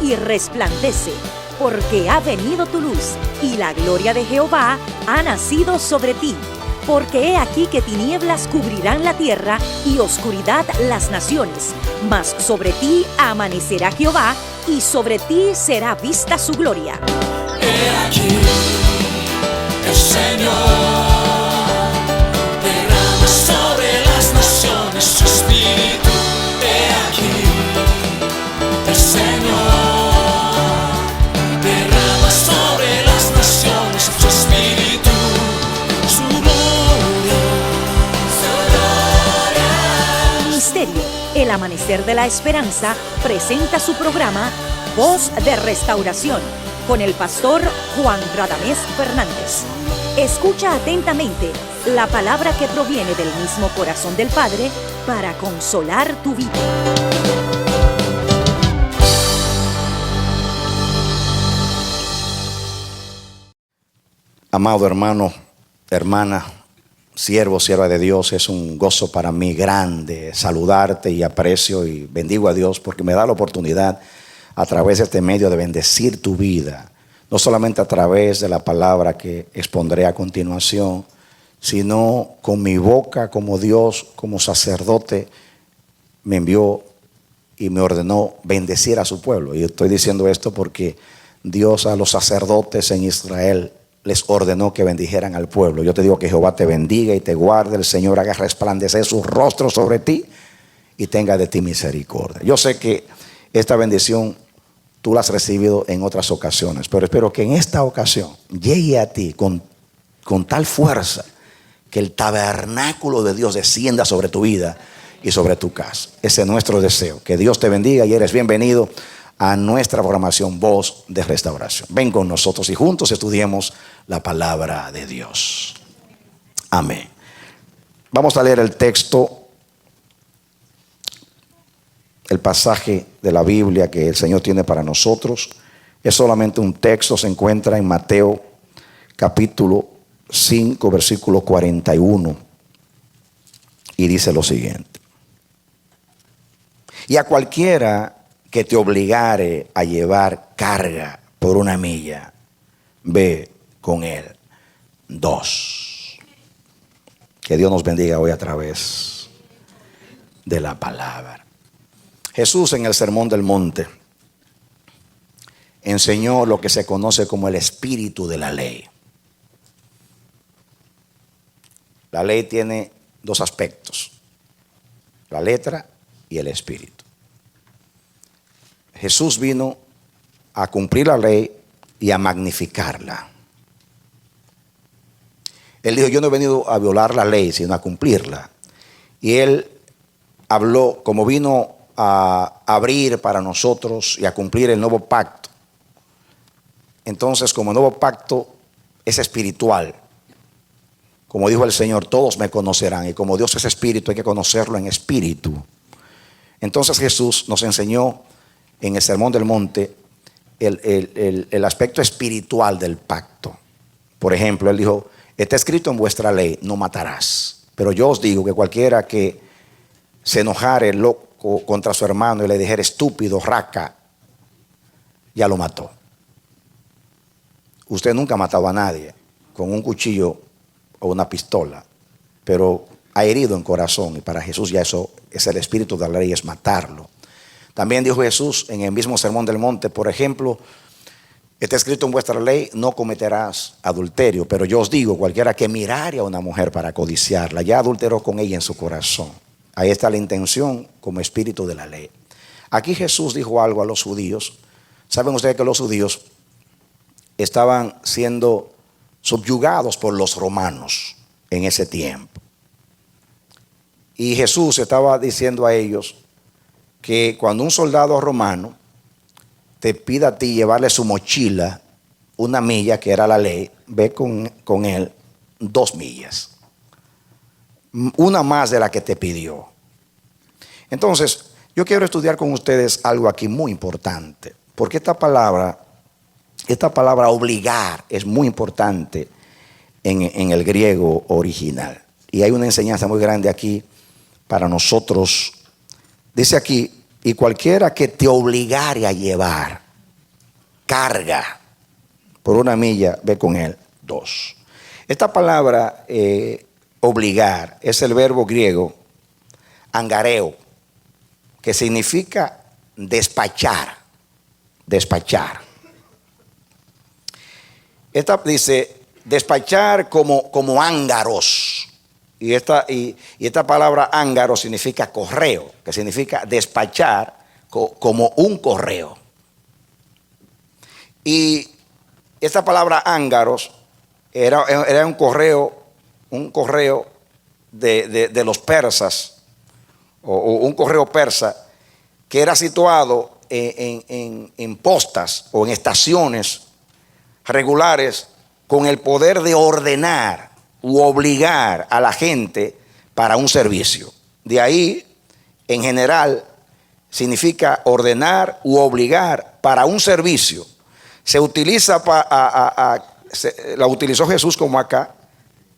y resplandece, porque ha venido tu luz, y la gloria de Jehová ha nacido sobre ti. Porque he aquí que tinieblas cubrirán la tierra, y oscuridad las naciones. Mas sobre ti amanecerá Jehová, y sobre ti será vista su gloria. He aquí, el Señor derrama sobre las naciones su espíritu. He aquí, el Señor derrama sobre las naciones su espíritu, su gloria, su gloria. Ministerio El Amanecer de la Esperanza presenta su programa Voz de Restauración con el pastor Juan Radamés Fernández. Escucha atentamente la palabra que proviene del mismo corazón del Padre para consolar tu vida. Amado hermano, hermana, siervo, sierva de Dios, es un gozo para mí grande saludarte y aprecio y bendigo a Dios porque me da la oportunidad a través de este medio de bendecir tu vida, no solamente a través de la palabra que expondré a continuación, sino con mi boca como Dios, como sacerdote, me envió y me ordenó bendecir a su pueblo. Y estoy diciendo esto porque Dios a los sacerdotes en Israel les ordenó que bendijeran al pueblo. Yo te digo que Jehová te bendiga y te guarde, el Señor haga resplandecer su rostro sobre ti y tenga de ti misericordia. Yo sé que esta bendición tú la has recibido en otras ocasiones, pero espero que en esta ocasión llegue a ti con tal fuerza que el tabernáculo de Dios descienda sobre tu vida y sobre tu casa. Ese es nuestro deseo. Que Dios te bendiga y eres bienvenido a nuestra programación Voz de Restauración. Ven con nosotros y juntos estudiemos la palabra de Dios. Amén. Vamos a leer el texto, el pasaje de la Biblia que el Señor tiene para nosotros. Es solamente un texto, se encuentra en Mateo capítulo 5, versículo 41. Y dice lo siguiente: y a cualquiera que te obligare a llevar carga por 1 milla, ve con él 2. Que Dios nos bendiga hoy a través de la palabra. Jesús en el Sermón del Monte enseñó lo que se conoce como el espíritu de la ley. La ley tiene 2 aspectos: la letra y el espíritu. Jesús vino a cumplir la ley y a magnificarla. Él dijo: yo no he venido a violar la ley, sino a cumplirla. Y él habló como vino a abrir para nosotros y a cumplir el nuevo pacto. Entonces, como el nuevo pacto es espiritual, como dijo el Señor, todos me conocerán. Y como Dios es espíritu, hay que conocerlo en espíritu. Entonces Jesús nos enseñó en el Sermón del Monte el aspecto espiritual del pacto. Por ejemplo, él dijo: está escrito en vuestra ley, no matarás. Pero yo os digo que cualquiera que se enojare loco contra su hermano y le dijere estúpido, raca, ya lo mató. Usted nunca ha matado a nadie con un cuchillo o una pistola, pero ha herido en corazón, y para Jesús ya eso es el espíritu de la ley, es matarlo. También dijo Jesús en el mismo Sermón del Monte, por ejemplo: está escrito en vuestra ley, no cometerás adulterio. Pero yo os digo, cualquiera que mirare a una mujer para codiciarla, ya adulteró con ella en su corazón. Ahí está la intención como espíritu de la ley. Aquí Jesús dijo algo a los judíos. ¿Saben ustedes que los judíos estaban siendo subyugados por los romanos en ese tiempo? Y Jesús estaba diciendo a ellos que cuando un soldado romano te pida a ti llevarle su mochila 1 milla, que era la ley, ve con él 2 millas. Una más de la que te pidió. Entonces, yo quiero estudiar con ustedes algo aquí muy importante. Porque esta palabra obligar es muy importante en el griego original. Y hay una enseñanza muy grande aquí para nosotros. Dice aquí: y cualquiera que te obligare a llevar. carga. Por 1 milla, ve con él 2. Esta palabra obligar es el verbo griego angareo, que significa despachar. Despachar. Esta dice despachar como ángaros. Y esta palabra ángaro significa correo, que significa despachar como un correo. Y esta palabra ángaros era un correo de los persas, o un correo persa, que era situado en postas o en estaciones regulares con el poder de ordenar u obligar a la gente para un servicio. De ahí, en general, significa ordenar u obligar para un servicio. Se utiliza la utilizó Jesús como acá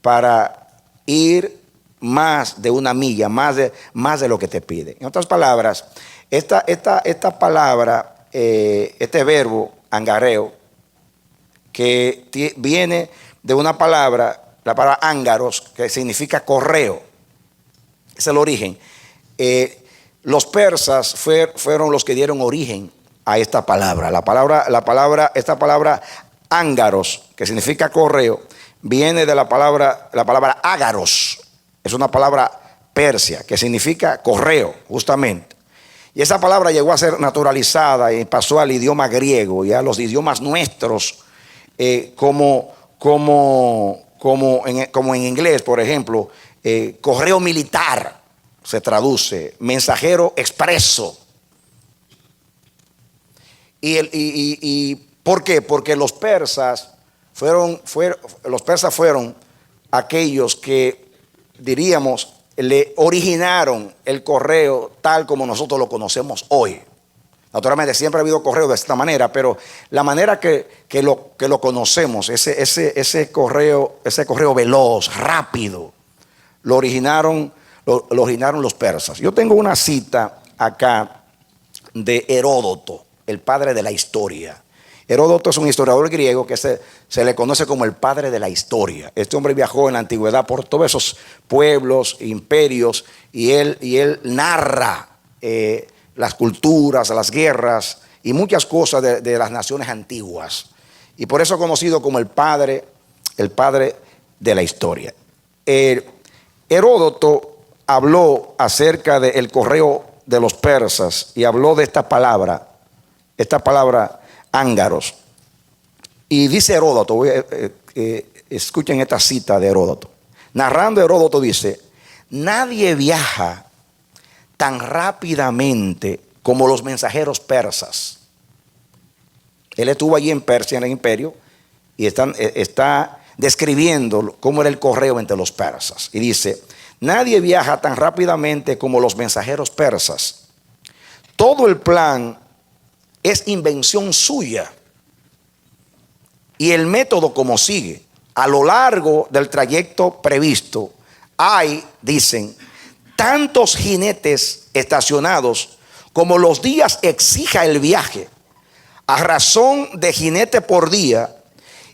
para ir más de 1 milla, más de lo que te pide. En otras palabras, esta palabra, este verbo angareo, que viene de una palabra, la palabra ángaros, que significa correo. Es el origen. Los persas fueron los que dieron origen a esta palabra. Esta palabra ángaros, que significa correo, viene de la palabra ágaros. Es una palabra persia que significa correo, justamente. Y esa palabra llegó a ser naturalizada y pasó al idioma griego y a los idiomas nuestros, como en inglés, por ejemplo, correo militar se traduce, mensajero expreso. ¿Y por qué? Porque los persas fueron aquellos que, diríamos, le originaron el correo tal como nosotros lo conocemos hoy. Naturalmente siempre ha habido correo de esta manera, pero la manera que lo conocemos, ese correo veloz, rápido, lo originaron los persas. Yo tengo una cita acá de Heródoto, el padre de la historia. Heródoto es un historiador griego que se le conoce como el padre de la historia. Este hombre viajó en la antigüedad por todos esos pueblos, imperios, y él narra las culturas, las guerras y muchas cosas de las naciones antiguas. Y por eso es conocido como el padre de la historia. Heródoto habló acerca del correo de los persas y habló de esta palabra ángaros. Y dice Heródoto, escuchen esta cita de Heródoto. Narrando, Heródoto dice: nadie viaja tan rápidamente como los mensajeros persas. Él estuvo allí en Persia, en el imperio, y está describiendo cómo era el correo entre los persas. Y dice: nadie viaja tan rápidamente como los mensajeros persas. Todo el plan es invención suya. Y el método como sigue: a lo largo del trayecto previsto hay, dicen, tantos jinetes estacionados como los días exija el viaje, a razón de jinete por día.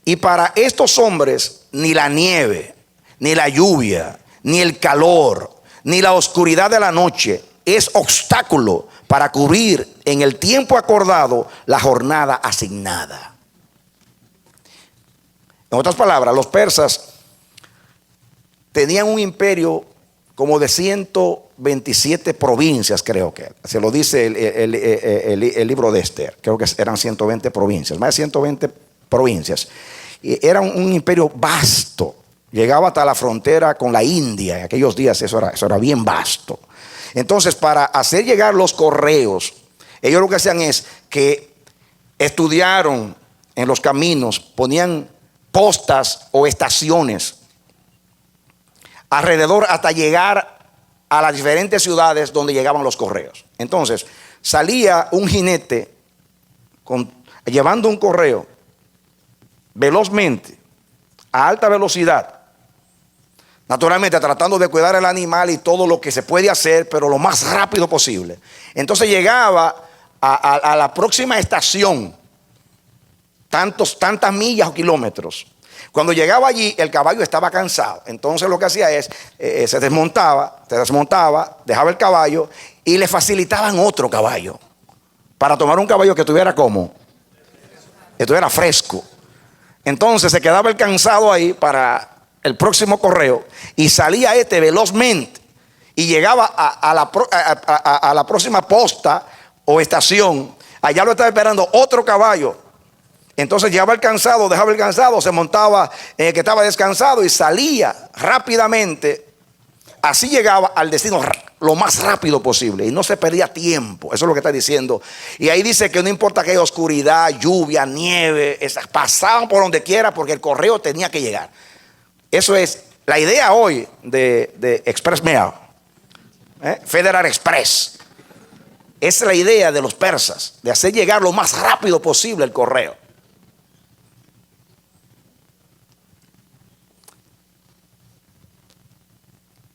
Y para estos hombres ni la nieve, ni la lluvia, ni el calor, ni la oscuridad de la noche es obstáculo para cubrir en el tiempo acordado la jornada asignada. En otras palabras, los persas tenían un imperio como de 127 provincias, creo que. Se lo dice el libro de Esther. Creo que eran 120 provincias, más de 120 provincias. Y era un imperio vasto. Llegaba hasta la frontera con la India. En aquellos días eso era bien vasto. Entonces, para hacer llegar los correos, ellos lo que hacían es que estudiaron en los caminos, ponían postas o estaciones alrededor hasta llegar a las diferentes ciudades donde llegaban los correos. Entonces, salía un jinete llevando un correo velozmente, a alta velocidad. Naturalmente tratando de cuidar el animal y todo lo que se puede hacer, pero lo más rápido posible. Entonces llegaba a la próxima estación tantas millas o kilómetros. Cuando llegaba allí, el caballo estaba cansado. Entonces lo que hacía es, se desmontaba, dejaba el caballo y le facilitaban otro caballo. Para tomar un caballo que estuviera como, estuviera fresco. Entonces se quedaba el cansado ahí para el próximo correo y salía velozmente y llegaba a la próxima posta o estación. Allá lo estaba esperando otro caballo. Entonces llevaba el cansado, dejaba el cansado, se montaba en el que estaba descansado y salía rápidamente. Así llegaba al destino lo más rápido posible y no se perdía tiempo. Eso es lo que está diciendo. Y ahí dice que no importa que haya oscuridad, lluvia, nieve, pasaban por donde quiera porque el correo tenía que llegar. Eso es la idea hoy de Express Mail, Federal Express. Esa es la idea de los persas, de hacer llegar lo más rápido posible el correo.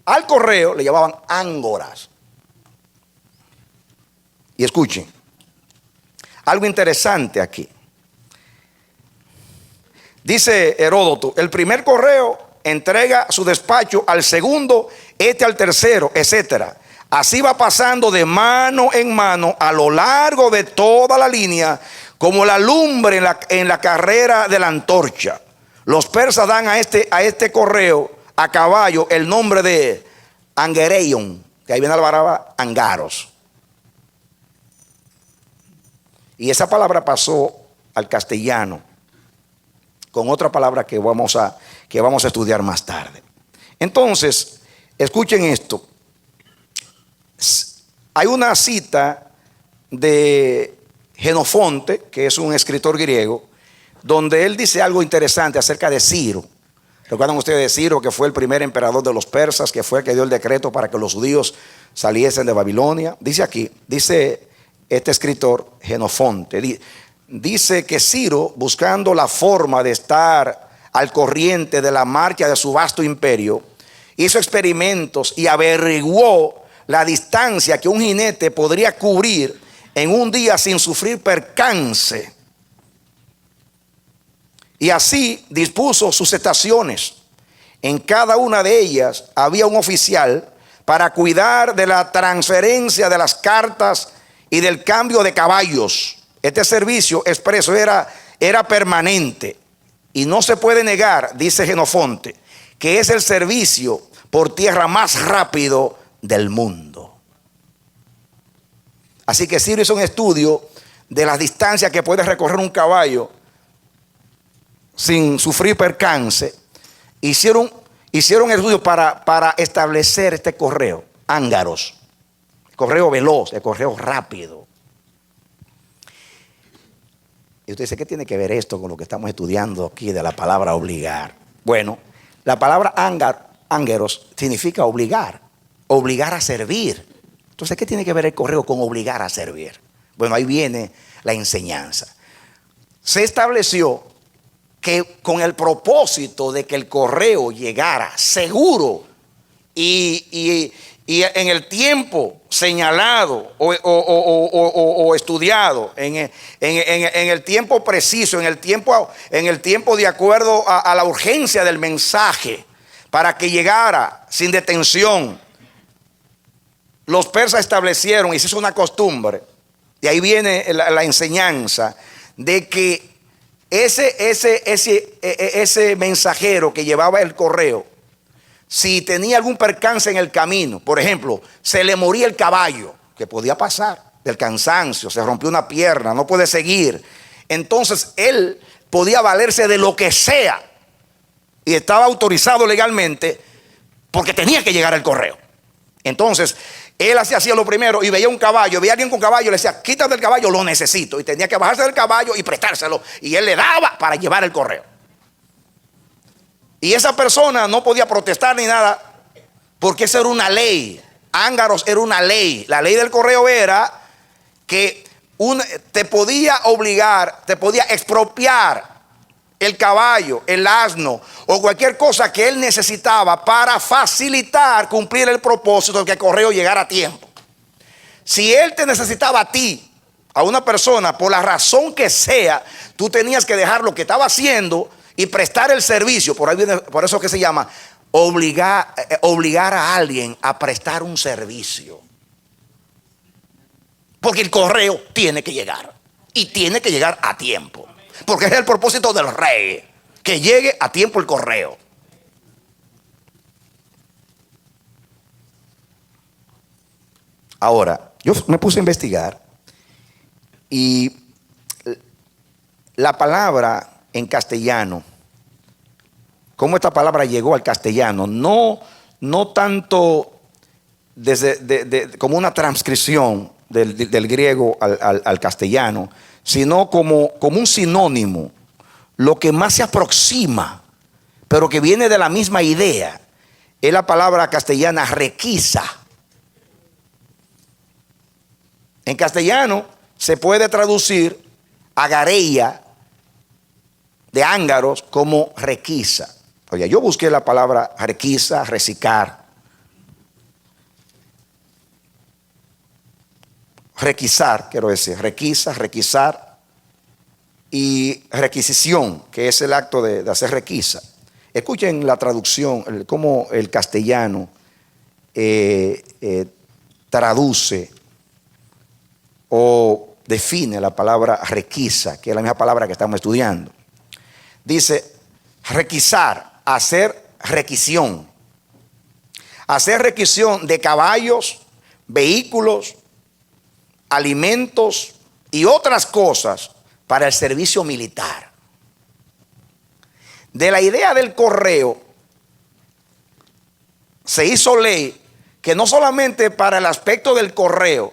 Al correo le llamaban ángoras. Y escuchen, algo interesante aquí. Dice Heródoto, el primer correo entrega su despacho al segundo, al tercero, etcétera. Así va pasando de mano en mano a lo largo de toda la línea, como la lumbre en la carrera de la antorcha. Los persas dan a este correo a caballo el nombre de Angereion, que ahí viene la palabra angaros. Y esa palabra pasó al castellano con otra palabra que vamos a estudiar más tarde. Entonces, escuchen esto. Hay una cita de Jenofonte, que es un escritor griego, donde él dice algo interesante acerca de Ciro. ¿Recuerdan ustedes de Ciro, que fue el primer emperador de los persas, que fue el que dio el decreto para que los judíos saliesen de Babilonia? Dice aquí, dice este escritor Jenofonte, dice que Ciro, buscando la forma de estar al corriente de la marcha de su vasto imperio, hizo experimentos y averiguó la distancia que un jinete podría cubrir en un día sin sufrir percance. Y así dispuso sus estaciones. En cada una de ellas había un oficial para cuidar de la transferencia de las cartas y del cambio de caballos. Este servicio expreso era permanente y no se puede negar, dice Jenofonte, que es el servicio por tierra más rápido del mundo. Así que Ciro hizo un estudio de las distancias que puede recorrer un caballo sin sufrir percance. Hicieron estudios para establecer este correo, ángaros, el correo veloz, el correo rápido. Y usted dice, ¿qué tiene que ver esto con lo que estamos estudiando aquí de la palabra obligar? Bueno, la palabra ángeros significa obligar a servir. Entonces, ¿qué tiene que ver el correo con obligar a servir? Bueno, ahí viene la enseñanza. Se estableció que con el propósito de que el correo llegara seguro y en el tiempo señalado o estudiado, en el tiempo preciso, en el tiempo de acuerdo a la urgencia del mensaje, para que llegara sin detención, los persas establecieron, y se hizo una costumbre, y ahí viene la enseñanza, de que ese mensajero que llevaba el correo, si tenía algún percance en el camino, por ejemplo, se le moría el caballo, que podía pasar del cansancio, se rompió una pierna, no puede seguir, entonces él podía valerse de lo que sea y estaba autorizado legalmente porque tenía que llegar el correo. Entonces él hacía lo primero y veía un caballo, veía a alguien con caballo, le decía, quítate del caballo, lo necesito, y tenía que bajarse del caballo y prestárselo, y él le daba para llevar el correo. Y esa persona no podía protestar ni nada, porque esa era una ley. Ángaros era una ley. La ley del correo era que te podía obligar, te podía expropiar el caballo, el asno o cualquier cosa que él necesitaba para facilitar cumplir el propósito de que el correo llegara a tiempo. Si él te necesitaba a ti a una persona, por la razón que sea, tú tenías que dejar lo que estaba haciendo y prestar el servicio. Por ahí viene, por eso que se llama obligar a alguien a prestar un servicio. Porque el correo tiene que llegar. Y tiene que llegar a tiempo. Porque es el propósito del rey, que llegue a tiempo el correo. Ahora, yo me puse a investigar y la palabra en castellano, cómo esta palabra llegó al castellano, no tanto como una transcripción del griego al castellano, sino como un sinónimo, lo que más se aproxima, pero que viene de la misma idea, es la palabra castellana requisa. En castellano se puede traducir agareia de ángaros como requisa. Oye, yo busqué la palabra requisa, recicar, requisar, quiero decir, requisa, requisar y requisición, que es el acto de hacer requisa. Escuchen la traducción, cómo el castellano traduce o define la palabra requisa, que es la misma palabra que estamos estudiando. Dice requisar, hacer requisición. Hacer requisión de caballos, vehículos, alimentos y otras cosas para el servicio militar. De la idea del correo se hizo ley que no solamente para el aspecto del correo,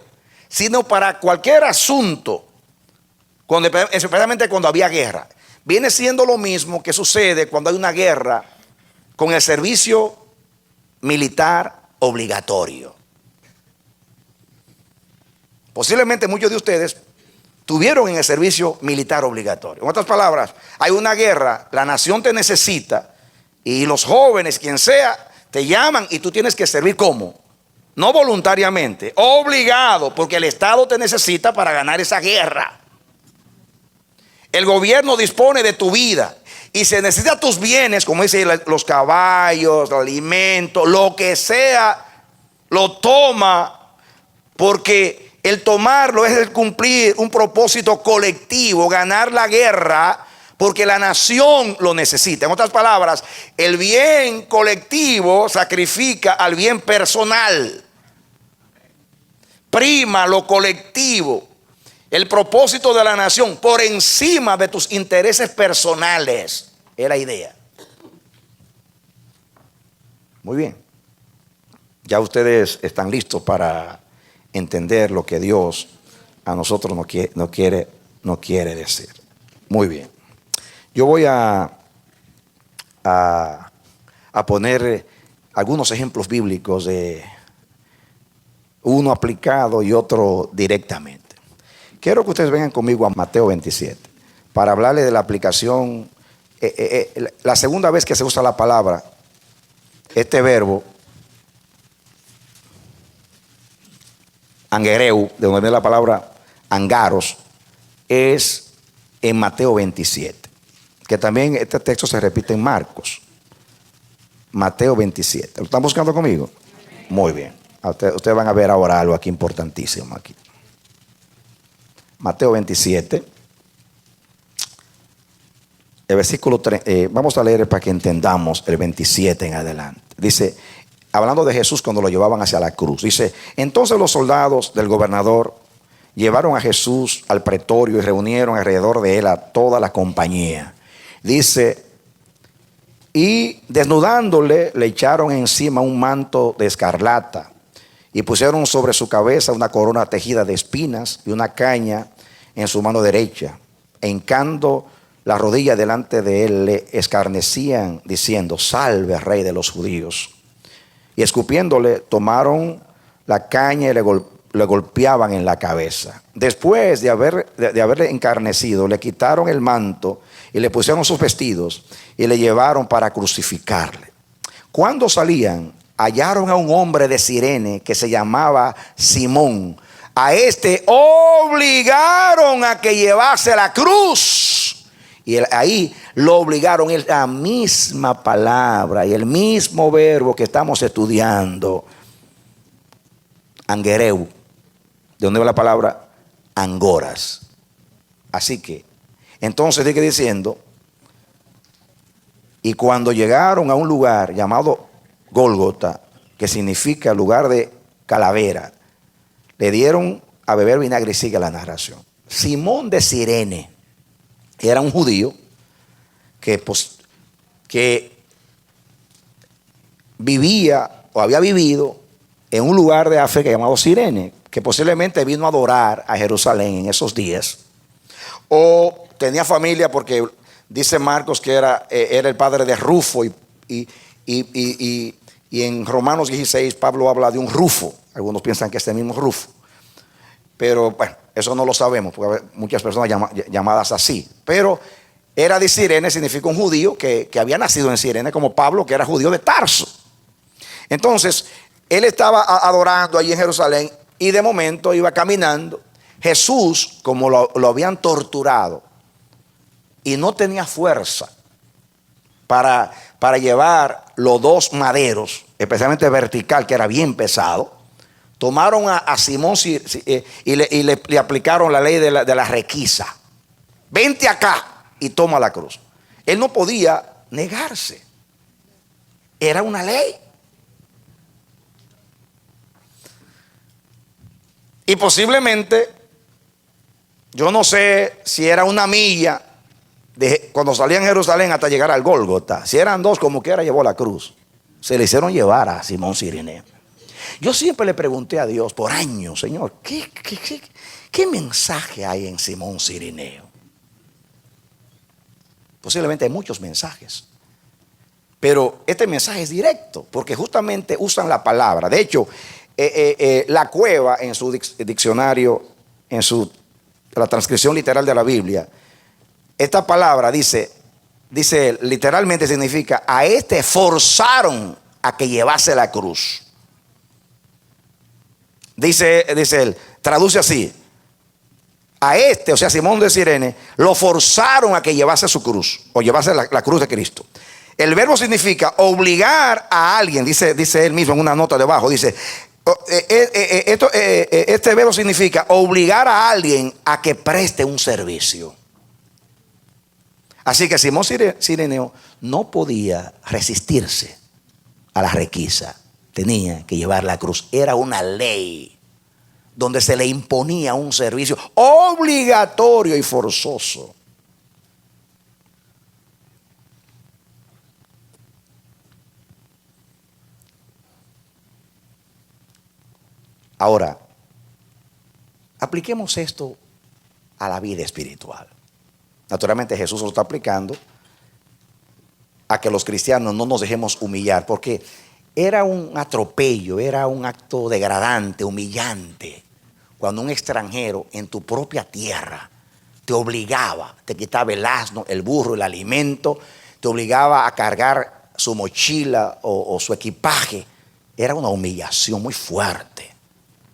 sino para cualquier asunto, especialmente cuando había guerra. Viene siendo lo mismo que sucede cuando hay una guerra con el servicio militar obligatorio. Posiblemente muchos de ustedes tuvieron en el servicio militar obligatorio. En otras palabras, hay una guerra, la nación te necesita y los jóvenes, quien sea, te llaman y tú tienes que servir ¿cómo? No voluntariamente, obligado, porque el Estado te necesita para ganar esa guerra. El gobierno dispone de tu vida y se necesita tus bienes, como dice, los caballos, el alimento, lo que sea, lo toma, porque el tomarlo es el cumplir un propósito colectivo, ganar la guerra, porque la nación lo necesita. En otras palabras, el bien colectivo sacrifica al bien personal. Prima lo colectivo, el propósito de la nación por encima de tus intereses personales. Es la idea. Muy bien. Ya ustedes están listos para entender lo que Dios a nosotros no quiere decir. Muy bien. Yo voy a poner algunos ejemplos bíblicos, de uno aplicado y otro directamente. Quiero que ustedes vengan conmigo a Mateo 27 para hablarles de la aplicación. La segunda vez que se usa la palabra, este verbo, angereu, de donde viene la palabra angaros, es en Mateo 27. Que también este texto se repite en Marcos. Mateo 27. ¿Lo están buscando conmigo? Muy bien. Ustedes van a ver ahora algo aquí importantísimo aquí. Mateo 27. El versículo 3. Vamos a leer para que entendamos el 27 en adelante. Dice, hablando de Jesús cuando lo llevaban hacia la cruz. Dice, entonces los soldados del gobernador llevaron a Jesús al pretorio y reunieron alrededor de él a toda la compañía. Dice, y desnudándole le echaron encima un manto de escarlata y pusieron sobre su cabeza una corona tejida de espinas y una caña en su mano derecha. E hincando la rodilla delante de él le escarnecían diciendo, salve rey de los judíos. Y escupiéndole tomaron la caña y le golpeaban en la cabeza. Después de haberle encarnecido, le quitaron el manto y le pusieron sus vestidos y le llevaron para crucificarle. Cuando salían, hallaron a un hombre de Cirene que se llamaba Simón, A este obligaron a que llevase la cruz. Y ahí lo obligaron, es la misma palabra y el mismo verbo que estamos estudiando. Angereu, de donde va la palabra angoras. Así que, entonces sigue diciendo, y cuando llegaron a un lugar llamado Gólgota, que significa lugar de calavera, le dieron a beber vinagre. Y sigue la narración. Simón de Cirene era un judío que vivía o había vivido en un lugar de África llamado Cirene, que posiblemente vino a adorar a Jerusalén en esos días, o tenía familia, porque dice Marcos que era el padre de Rufo, y en Romanos 16 Pablo habla de un Rufo. Algunos piensan que es el mismo Rufo, pero bueno, eso no lo sabemos, porque hay muchas personas llamadas así. Pero era de Cirene, significa un judío que había nacido en Cirene, como Pablo, que era judío de Tarso. Entonces él estaba adorando allí en Jerusalén, y de momento iba caminando. Jesús, como lo habían torturado y no tenía fuerza para llevar los dos maderos, especialmente vertical, que era bien pesado, tomaron a Simón y le aplicaron la ley de la requisa. Vente acá y toma la cruz. Él no podía negarse. Era una ley. Y posiblemente, yo no sé si era una milla cuando salía en Jerusalén hasta llegar al Gólgota. Si eran dos, como quiera llevó la cruz. Se le hicieron llevar a Simón Cireneo. Yo siempre le pregunté a Dios por años, Señor, ¿qué mensaje hay en Simón Cireneo? Posiblemente hay muchos mensajes, pero este mensaje es directo, porque justamente usan la palabra. De hecho, la Cueva, en su diccionario, la transcripción literal de la Biblia, esta palabra dice literalmente significa: a este forzaron a que llevase la cruz. Dice él, traduce así: a este, o sea, Simón de Cirene, lo forzaron a que llevase su cruz, o llevase la cruz de Cristo. El verbo significa obligar a alguien, dice él mismo en una nota debajo, dice, este verbo significa obligar a alguien a que preste un servicio. Así que Simón Cireneo no podía resistirse a la requisa, tenía que llevar la cruz. Era una ley donde se le imponía un servicio obligatorio y forzoso. Ahora, apliquemos esto a la vida espiritual. Naturalmente Jesús lo está aplicando a que los cristianos no nos dejemos humillar, porque era un atropello, era un acto degradante, humillante, cuando un extranjero en tu propia tierra te obligaba, te quitaba el asno, el burro, el alimento, te obligaba a cargar su mochila o su equipaje. Era una humillación muy fuerte,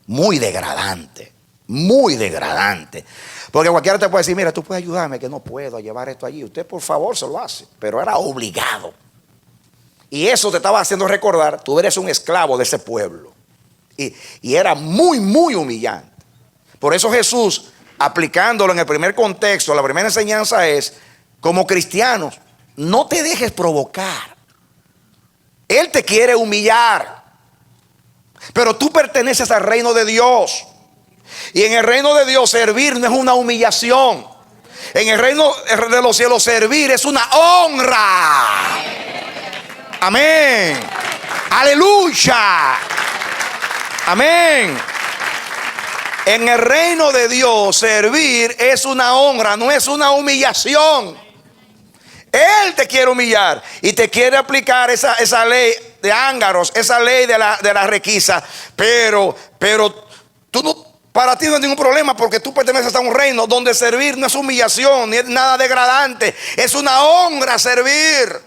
muy degradante, muy degradante. Porque cualquiera te puede decir, mira, tú puedes ayudarme, que no puedo llevar esto allí. Usted por favor se lo hace, pero era obligado. Y eso te estaba haciendo recordar, tú eres un esclavo de ese pueblo. Y era muy, muy humillante. Por eso Jesús, aplicándolo en el primer contexto, la primera enseñanza es, como cristianos, no te dejes provocar. Él te quiere humillar, pero tú perteneces al reino de Dios. Y en el reino de Dios servir no es una humillación. En el reino de los cielos servir es una honra. Amén. Aleluya. Amén. En el reino de Dios servir es una honra, no es una humillación. Él te quiere humillar y te quiere aplicar esa ley de ángaros, esa ley de la requisa. Pero tú no, para ti no hay ningún problema, porque tú perteneces a un reino donde servir no es humillación, ni es nada degradante, es una honra servir.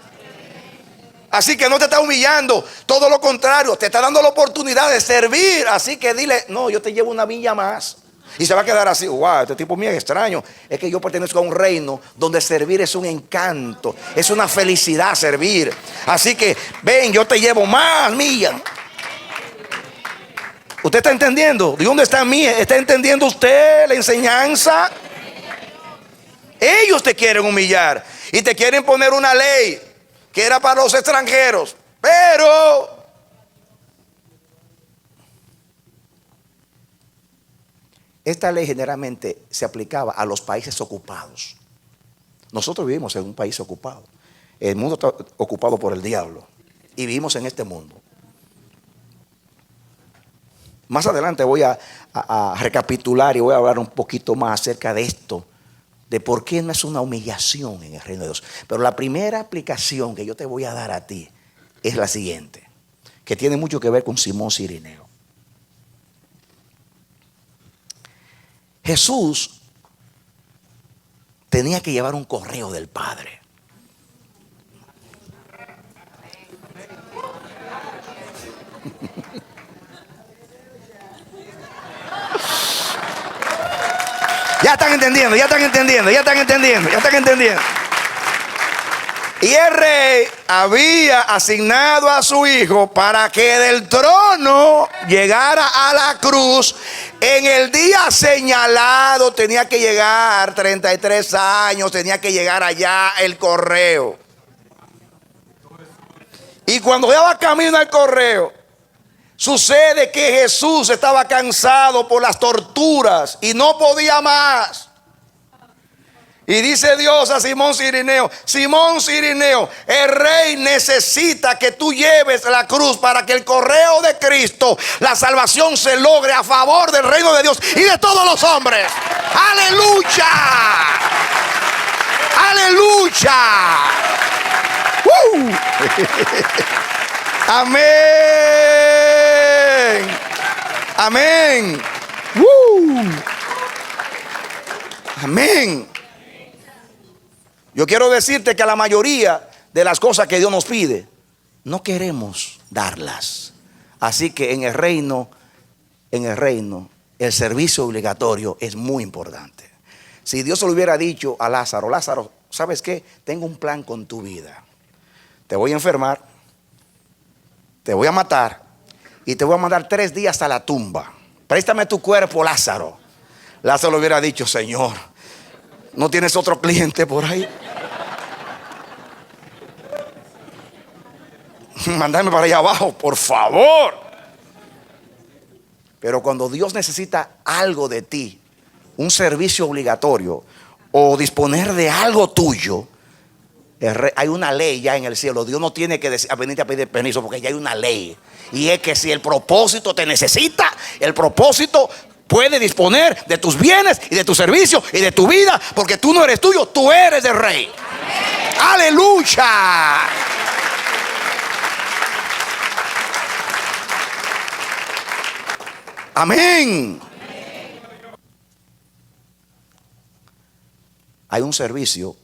Así que no te está humillando, todo lo contrario, te está dando la oportunidad de servir. Así que dile, no, yo te llevo una milla más. Y se va a quedar así, wow, este tipo mío es extraño. Es que yo pertenezco a un reino donde servir es un encanto, es una felicidad servir. Así que ven, yo te llevo más millas. ¿Usted está entendiendo? ¿De dónde está mí? ¿Está entendiendo usted la enseñanza? Ellos te quieren humillar y te quieren poner una ley que era para los extranjeros, pero esta ley generalmente se aplicaba a los países ocupados. Nosotros vivimos en un país ocupado. El mundo está ocupado por el diablo y vivimos en este mundo. Más adelante voy a recapitular y voy a hablar un poquito más acerca de esto, de por qué no es una humillación en el reino de Dios. Pero la primera aplicación que yo te voy a dar a ti es la siguiente, que tiene mucho que ver con Simón Cirineo. Jesús tenía que llevar un correo del Padre. Ya están entendiendo, ya están entendiendo, ya están entendiendo, ya están entendiendo. Y el rey había asignado a su hijo para que del trono llegara a la cruz en el día señalado. Tenía que llegar 33 años, tenía que llegar allá el correo. Y cuando ya va camino al correo, sucede que Jesús estaba cansado por las torturas y no podía más. Y dice Dios a Simón Cirineo, Simón Cirineo, el rey necesita que tú lleves la cruz para que el correo de Cristo, la salvación se logre a favor del reino de Dios y de todos los hombres. ¡Aleluya! ¡Aleluya! Amén. Amén. Amén. Yo quiero decirte que a la mayoría de las cosas que Dios nos pide, no queremos darlas. Así que en el reino, el servicio obligatorio es muy importante. Si Dios se lo hubiera dicho a Lázaro, Lázaro, ¿sabes qué? Tengo un plan con tu vida. Te voy a enfermar, te voy a matar y te voy a mandar 3 días a la tumba. Préstame tu cuerpo, Lázaro. Lázaro le hubiera dicho, Señor, ¿no tienes otro cliente por ahí? Mándame para allá abajo, por favor. Pero cuando Dios necesita algo de ti, un servicio obligatorio o disponer de algo tuyo, hay una ley ya en el cielo. Dios no tiene que venirte a pedir permiso porque ya hay una ley. Y es que si el propósito te necesita, el propósito puede disponer de tus bienes y de tu servicio y de tu vida, porque tú no eres tuyo, tú eres del rey. ¡Aleluya! Amén. Hay un servicio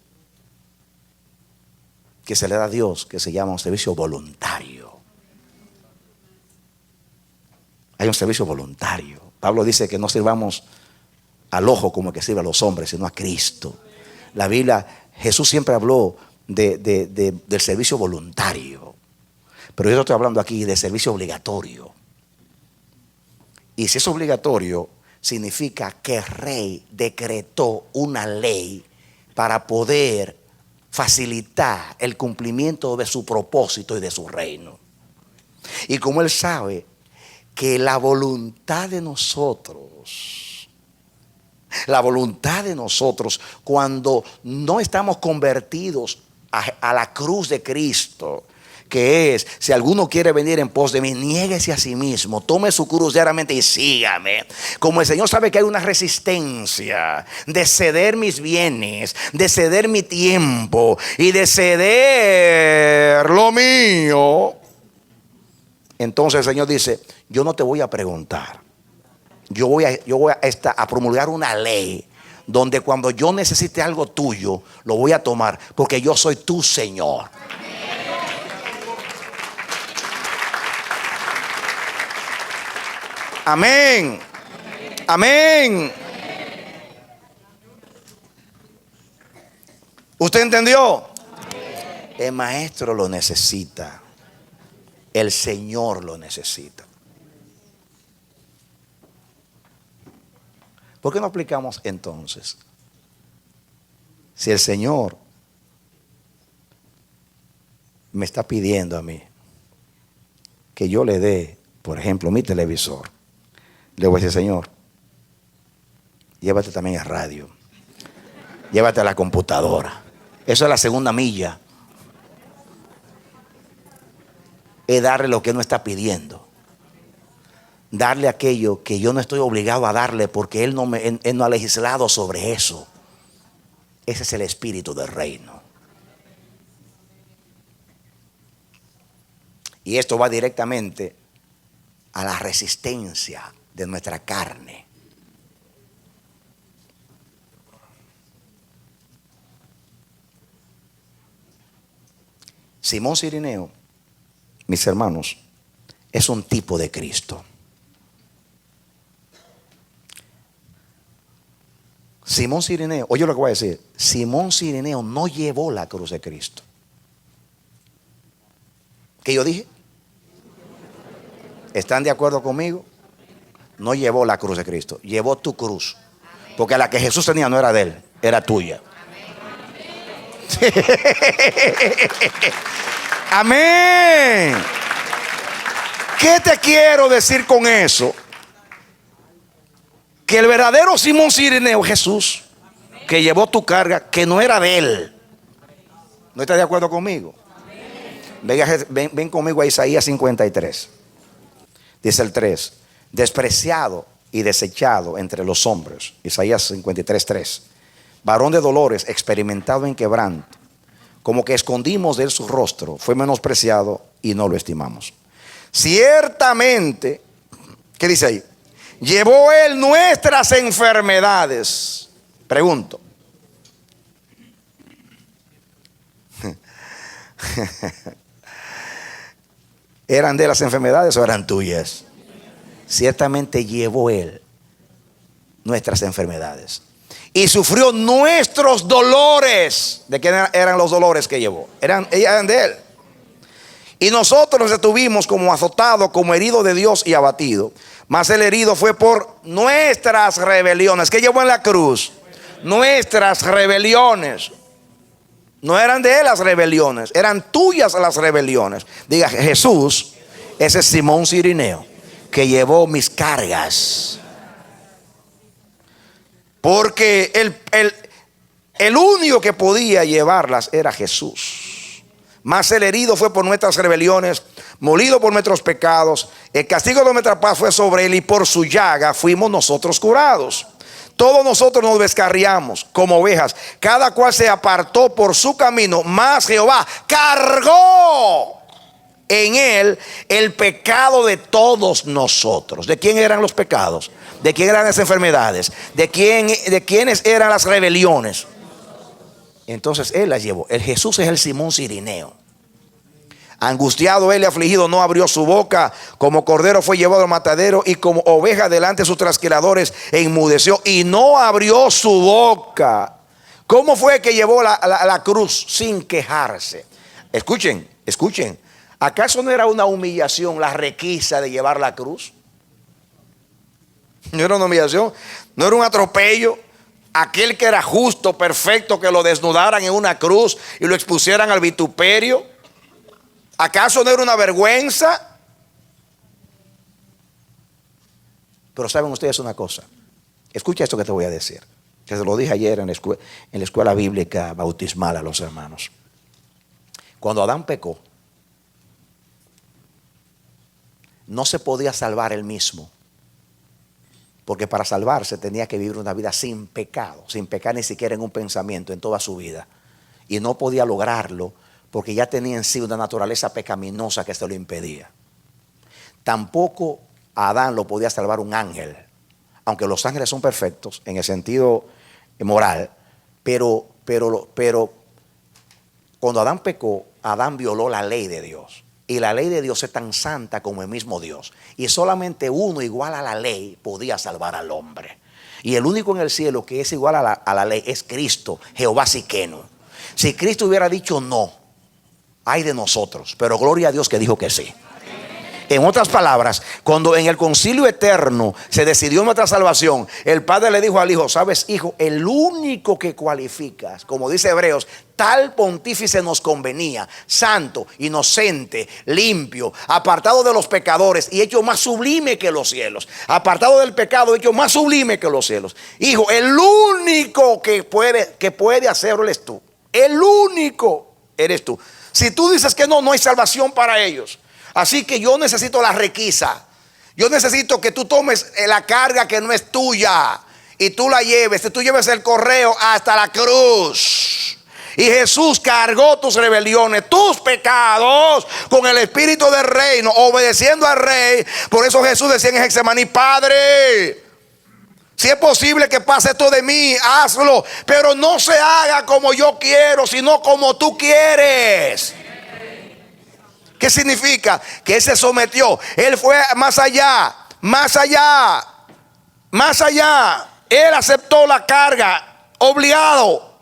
que se le da a Dios que se llama un servicio voluntario. Hay un servicio voluntario. Pablo dice que no sirvamos al ojo como el que sirve a los hombres, sino a Cristo. La Biblia, Jesús siempre habló del servicio voluntario. Pero yo estoy hablando aquí de servicio obligatorio. Y si es obligatorio, significa que el rey decretó una ley para poder facilitar el cumplimiento de su propósito y de su reino. Y como él sabe que la voluntad de nosotros, cuando no estamos convertidos a la cruz de Cristo, que es, si alguno quiere venir en pos de mí, niéguese a sí mismo, tome su cruz diariamente y sígame. Como el Señor sabe que hay una resistencia de ceder mis bienes, de ceder mi tiempo y de ceder lo mío, entonces el Señor dice, yo no te voy a preguntar, yo voy a promulgar una ley donde cuando yo necesite algo tuyo, lo voy a tomar, porque yo soy tu Señor. Amén. Amén. ¿Usted entendió? El maestro lo necesita. El Señor lo necesita. ¿Por qué no aplicamos entonces? Si el Señor me está pidiendo a mí que yo le dé, por ejemplo, mi televisor, le voy a decir: Señor, llévate también el radio, llévate la computadora. Eso es la segunda milla. Es darle lo que Él no está pidiendo. Darle aquello que yo no estoy obligado a darle, porque Él no ha legislado sobre eso. Ese es el espíritu del reino. Y esto va directamente a la resistencia de nuestra carne. Simón Cirineo, mis hermanos, es un tipo de Cristo. Simón Cirineo, oye lo que voy a decir, Simón Cirineo no llevó la cruz de Cristo. ¿Qué yo dije? ¿Están de acuerdo conmigo? No llevó la cruz de Cristo, llevó tu cruz. Porque la que Jesús tenía no era de Él, era tuya. Amén. ¿Qué te quiero decir con eso? Que el verdadero Simón Cirineo es Jesús, que llevó tu carga, que no era de Él. ¿No estás de acuerdo conmigo? Ven conmigo a Isaías 53. Dice el 3: despreciado y desechado entre los hombres. Isaías 53, 3. Varón de dolores, experimentado en quebranto, como que escondimos de Él su rostro, fue menospreciado y no lo estimamos. Ciertamente, ¿qué dice ahí? Llevó Él nuestras enfermedades. Pregunto. ¿Eran de las enfermedades o eran tuyas? Ciertamente llevó Él nuestras enfermedades y sufrió nuestros dolores. ¿De quién eran los dolores que llevó? Eran de Él. Y nosotros nos detuvimos como azotados, como heridos de Dios y abatidos. Mas el herido fue por nuestras rebeliones. ¿Qué llevó en la cruz? Nuestras rebeliones. No eran de Él las rebeliones, eran tuyas las rebeliones. Diga: Jesús, ese es Simón Cirineo, que llevó mis cargas. Porque el único que podía llevarlas era Jesús. Mas el herido fue por nuestras rebeliones, molido por nuestros pecados. El castigo de nuestra paz fue sobre Él, y por su llaga fuimos nosotros curados. Todos nosotros nos descarriamos como ovejas, cada cual se apartó por su camino, mas Jehová cargó en Él el pecado de todos nosotros. ¿De quién eran los pecados? ¿De quién eran las enfermedades? ¿De quiénes eran las rebeliones? Entonces Él las llevó. El Jesús es el Simón Cirineo. Angustiado Él y afligido, no abrió su boca. Como cordero fue llevado al matadero, y como oveja delante de sus trasquiladores enmudeció y no abrió su boca. ¿Cómo fue que llevó la cruz? Sin quejarse. Escuchen. ¿Acaso no era una humillación la requisa de llevar la cruz? No era una humillación, no era un atropello. Aquel que era justo, perfecto, que lo desnudaran en una cruz y lo expusieran al vituperio. ¿Acaso no era una vergüenza? Pero saben ustedes una cosa. Escucha esto que te voy a decir, que se lo dije ayer en la escuela bíblica bautismal a los hermanos. Cuando Adán pecó, no se podía salvar él mismo, porque para salvarse tenía que vivir una vida sin pecado, sin pecar ni siquiera en un pensamiento en toda su vida. Y no podía lograrlo porque ya tenía en sí una naturaleza pecaminosa que se lo impedía. Tampoco a Adán lo podía salvar un ángel, aunque los ángeles son perfectos en el sentido moral, pero cuando Adán pecó, Adán violó la ley de Dios. Y la ley de Dios es tan santa como el mismo Dios. Y solamente uno igual a la ley podía salvar al hombre. Y el único en el cielo que es igual a la ley es Cristo, Jehová Siqueno. Si Cristo hubiera dicho no, ay de nosotros. Pero gloria a Dios que dijo que sí. En otras palabras, cuando en el concilio eterno se decidió nuestra salvación, el Padre le dijo al Hijo: sabes, hijo, el único que cualificas, como dice Hebreos, tal pontífice nos convenía, santo, inocente, limpio, apartado de los pecadores y hecho más sublime que los cielos, apartado del pecado, hecho más sublime que los cielos. Hijo, el único que puede hacerlo eres tú. El único eres tú. Si tú dices que no, no hay salvación para ellos. Así que yo necesito la requisa. Yo necesito que tú tomes la carga que no es tuya y tú la lleves. Tú lleves el correo hasta la cruz. Y Jesús cargó tus rebeliones, tus pecados, con el espíritu del reino, obedeciendo al rey. Por eso Jesús decía en Getsemaní: Padre, si es posible que pase esto de mí, hazlo, pero no se haga como yo quiero, sino como tú quieres. ¿Qué significa? Que Él se sometió. Él fue más allá, más allá, más allá. Él aceptó la carga, obligado.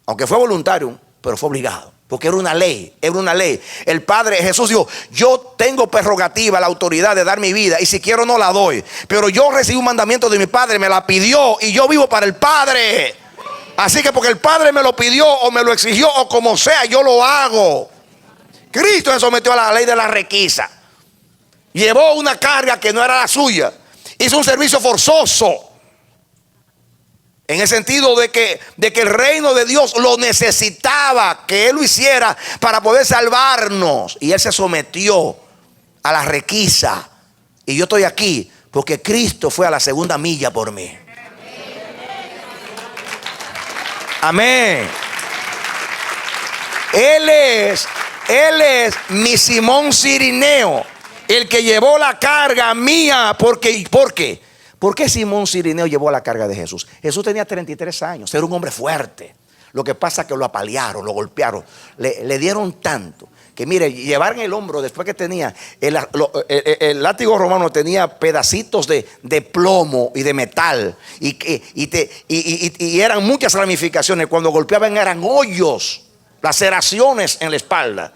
Aunque fue voluntario, pero fue obligado. Porque era una ley, era una ley. El Padre, Jesús dijo: yo tengo prerrogativa, la autoridad de dar mi vida, y si quiero no la doy. Pero yo recibí un mandamiento de mi Padre, me la pidió, y yo vivo para el Padre. Así que porque el Padre me lo pidió o me lo exigió o como sea, yo lo hago. Cristo se sometió a la ley de la requisa. Llevó una carga que no era la suya. Hizo un servicio forzoso. En el sentido de que el reino de Dios lo necesitaba, que Él lo hiciera para poder salvarnos. Y Él se sometió a la requisa. Y yo estoy aquí porque Cristo fue a la segunda milla por mí. Amén. Él es mi Simón Cirineo, el que llevó la carga mía. ¿Por qué? ¿Por qué Simón Cirineo llevó la carga de Jesús? Jesús tenía 33 años, era un hombre fuerte. Lo que pasa es que lo apalearon, lo golpearon, le dieron tanto que, mire, llevar en el hombro, después que tenía el látigo romano, tenía pedacitos de plomo y de metal, y eran muchas ramificaciones. Cuando golpeaban eran hoyos, laceraciones en la espalda.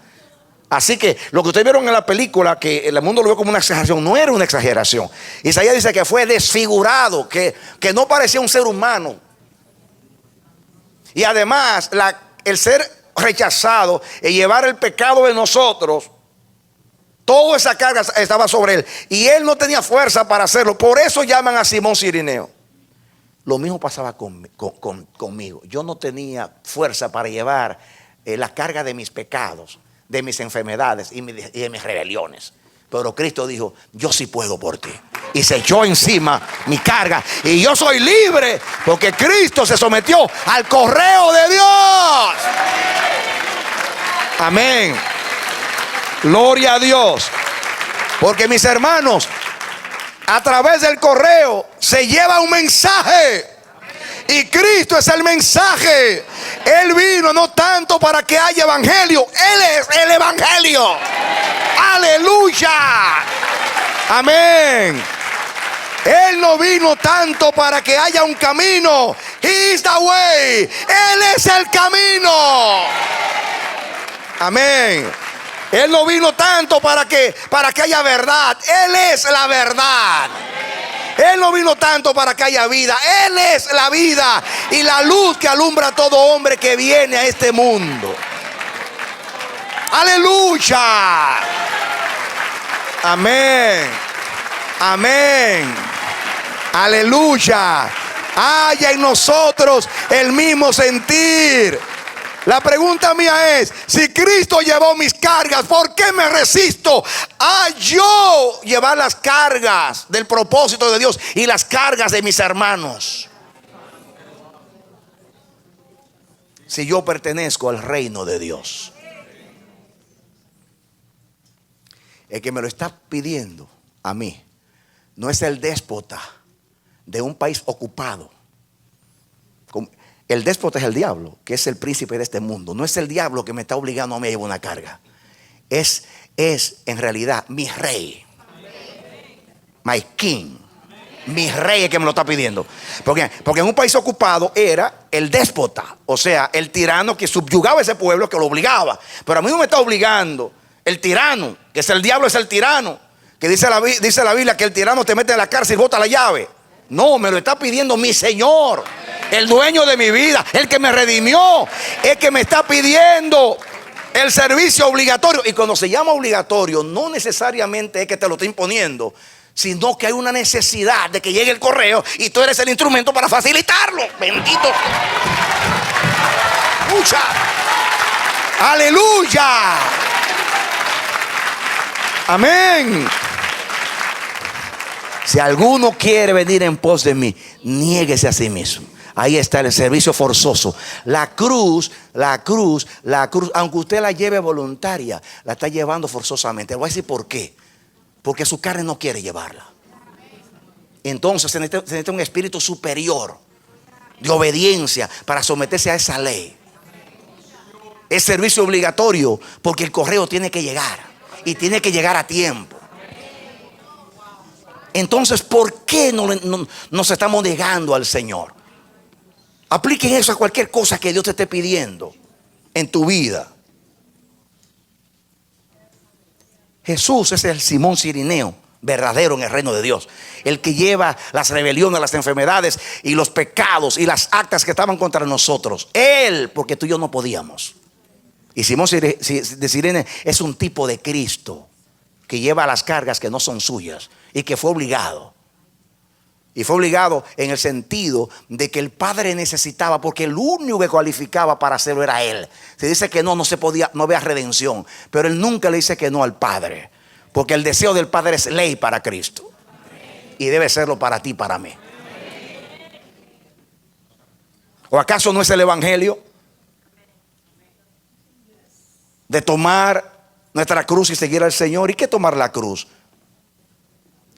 Así que lo que ustedes vieron en la película, que el mundo lo vio como una exageración, no era una exageración. Isaías dice que fue desfigurado, que no parecía un ser humano. Y además el ser rechazado y llevar el pecado de nosotros, toda esa carga estaba sobre él, y él no tenía fuerza para hacerlo. Por eso llaman a Simón Cirineo. Lo mismo pasaba conmigo. Yo no tenía fuerza para llevar la carga de mis pecados, de mis enfermedades y de mis rebeliones. Pero Cristo dijo: yo sí puedo por ti. Y se echó encima mi carga, y yo soy libre porque Cristo se sometió al correo de Dios. Amén. Gloria a Dios. Porque, mis hermanos, a través del correo se lleva un mensaje. Y Cristo es el mensaje. Él vino no tanto para que haya evangelio, Él es el evangelio. Aleluya. Amén. Él no vino tanto para que haya un camino. He is the way. Él es el camino. Amén. Él no vino tanto para que haya verdad. Él es la verdad. Él no vino tanto para que haya vida. Él es la vida y la luz que alumbra a todo hombre que viene a este mundo. Aleluya. Amén. Amén. Aleluya. Haya en nosotros el mismo sentir. La pregunta mía es: si Cristo llevó mis cargas, ¿por qué me resisto a yo llevar las cargas del propósito de Dios y las cargas de mis hermanos? Si yo pertenezco al reino de Dios. El que me lo está pidiendo a mí no es el déspota de un país ocupado. El déspota es el diablo, que es el príncipe de este mundo. No es el diablo que me está obligando a mí a llevar una carga. es en realidad mi rey. My king. Mi rey es que me lo está pidiendo. Porque en un país ocupado era el déspota, o sea, el tirano que subyugaba a ese pueblo, que lo obligaba. Pero a mí no me está obligando el tirano, que es el diablo, es el tirano. Que dice la Biblia que el tirano te mete en la cárcel y bota la llave. No, me lo está pidiendo mi Señor, el dueño de mi vida, el que me redimió, el que me está pidiendo el servicio obligatorio. Y cuando se llama obligatorio, no necesariamente es que te lo está imponiendo, sino que hay una necesidad de que llegue el correo y tú eres el instrumento para facilitarlo. Bendito. Escucha. Aleluya. Amén. Si alguno quiere venir en pos de mí, niéguese a sí mismo. Ahí está el servicio forzoso. La cruz, aunque usted la lleve voluntaria, la está llevando forzosamente. Le voy a decir por qué. Porque su carne no quiere llevarla. Entonces se necesita un espíritu superior de obediencia para someterse a esa ley. Es servicio obligatorio porque el correo tiene que llegar y tiene que llegar a tiempo. Entonces, ¿por qué no nos estamos negando al Señor? Apliquen eso a cualquier cosa que Dios te esté pidiendo en tu vida. Jesús es el Simón Cirineo verdadero en el reino de Dios, el que lleva las rebeliones, las enfermedades y los pecados y las actas que estaban contra nosotros. Él, porque tú y yo no podíamos. Y Simón de Cirene es un tipo de Cristo que lleva las cargas que no son suyas y que fue obligado. Y fue obligado en el sentido de que el Padre necesitaba, porque el único que cualificaba para hacerlo era Él. Se dice que no se podía, no había redención, pero Él nunca le dice que no al Padre, porque el deseo del Padre es ley para Cristo y debe serlo para ti, para mí. ¿O acaso no es el Evangelio de tomar nuestra cruz y seguir al Señor? ¿Y qué tomar la cruz?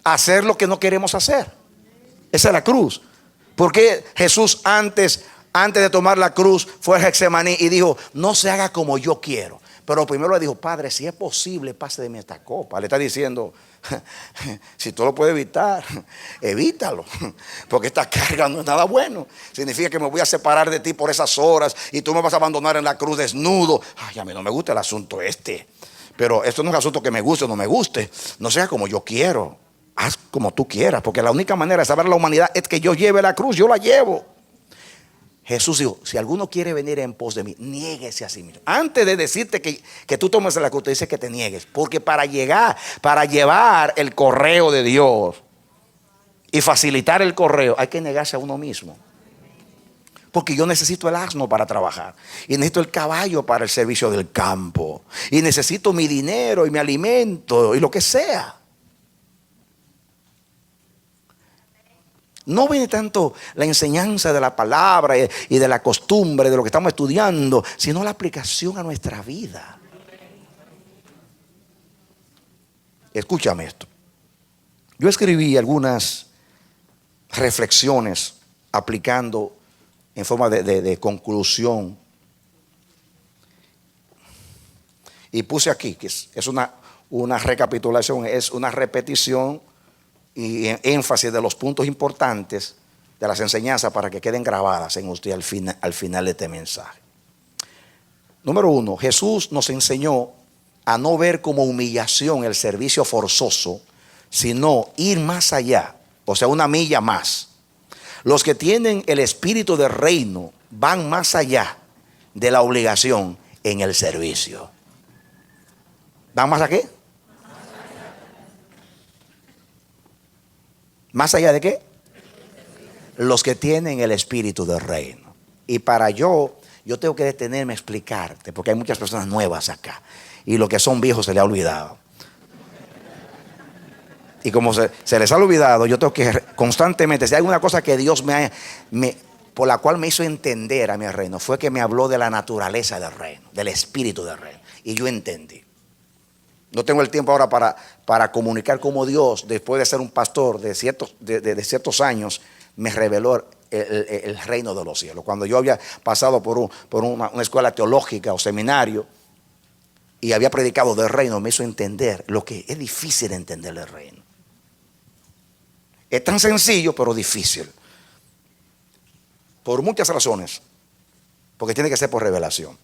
Hacer lo que no queremos hacer. Esa es la cruz. Porque Jesús antes de tomar la cruz fue a Getsemaní y dijo: no se haga como yo quiero. Pero primero le dijo: Padre, si es posible, pase de mí esta copa. Le está diciendo: si tú lo puedes evitar, evítalo, porque esta carga no es nada bueno. Significa que me voy a separar de ti por esas horas y tú me vas a abandonar en la cruz desnudo. Ay, a mí no me gusta el asunto este. Pero esto no es un asunto que me guste o no me guste. No sea como yo quiero. Haz como tú quieras, porque la única manera de salvar a la humanidad es que yo lleve la cruz. Yo la llevo. Jesús dijo: si alguno quiere venir en pos de mí, niéguese a sí mismo. Antes de decirte que tú tomes la cruz, te dice que te niegues. Porque para llevar el correo de Dios y facilitar el correo, hay que negarse a uno mismo. Porque yo necesito el asno para trabajar, y necesito el caballo para el servicio del campo, y necesito mi dinero y mi alimento y lo que sea. No viene tanto la enseñanza de la palabra y de la costumbre de lo que estamos estudiando, sino la aplicación a nuestra vida. Escúchame esto. Yo escribí algunas reflexiones aplicando en forma de conclusión. Y puse aquí, que es una recapitulación, es una repetición y énfasis de los puntos importantes de las enseñanzas para que queden grabadas en usted al final de este mensaje. Número 1, Jesús nos enseñó a no ver como humillación el servicio forzoso, sino ir más allá, o sea, una milla más. Los que tienen el espíritu del reino van más allá de la obligación en el servicio. ¿Van más a qué? ¿Más allá de qué? Los que tienen el espíritu del reino. Y para yo tengo que detenerme a explicarte, porque hay muchas personas nuevas acá, y los que son viejos se les ha olvidado. Y como se les ha olvidado, yo tengo que constantemente, si hay alguna cosa que Dios por la cual me hizo entender a mi reino, fue que me habló de la naturaleza del reino, del espíritu del reino. Y yo entendí. No tengo el tiempo ahora para comunicar cómo Dios, después de ser un pastor de ciertos años, me reveló el reino de los cielos. Cuando yo había pasado por una escuela teológica o seminario, y había predicado del reino, me hizo entender lo que es difícil entender del reino. Es tan sencillo, pero difícil. Por muchas razones. Porque tiene que ser por revelación.